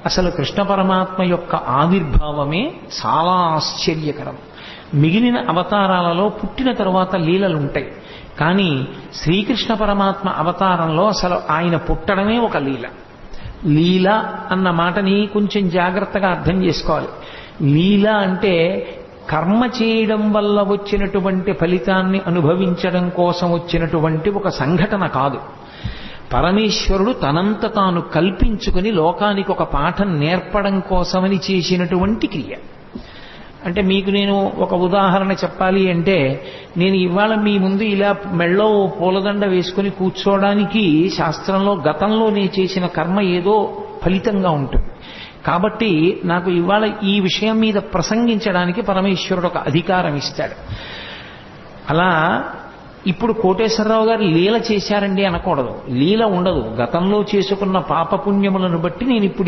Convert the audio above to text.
అసలు కృష్ణ పరమాత్మ యొక్క ఆవిర్భావమే చాలా ఆశ్చర్యకరం. మిగిలిన అవతారాలలో పుట్టిన తరువాత లీలలు ఉంటాయి, కానీ శ్రీకృష్ణ పరమాత్మ అవతారంలో అసలు ఆయన పుట్టడమే ఒక లీల. లీల అన్న మాటని కొంచెం జాగ్రత్తగా అర్థం చేసుకోవాలి. లీల అంటే కర్మ చేయడం వల్ల వచ్చినటువంటి ఫలితాన్ని అనుభవించడం కోసం వచ్చినటువంటి ఒక సంఘటన కాదు. పరమేశ్వరుడు తనంత తాను కల్పించుకుని లోకానికి ఒక పాఠం నేర్పడం కోసమని చేసినటువంటి క్రియ. అంటే మీకు నేను ఒక ఉదాహరణ చెప్పాలి అంటే, నేను ఇవాళ మీ ముందు ఇలా మెళ్ళో పూలదండ వేసుకుని కూర్చోవడానికి శాస్త్రంలో గతంలో నేను చేసిన కర్మ ఏదో ఫలితంగా ఉంటుంది. కాబట్టి నాకు ఇవాళ ఈ విషయం మీద ప్రసంగించడానికి పరమేశ్వరుడు ఒక అధికారం ఇస్తాడు. అలా ఇప్పుడు కోటేశ్వరరావు గారు లీల చేశారండి అనకూడదు. లీల ఉండదు. గతంలో చేసుకున్న పాపపుణ్యములను బట్టి నేను ఇప్పుడు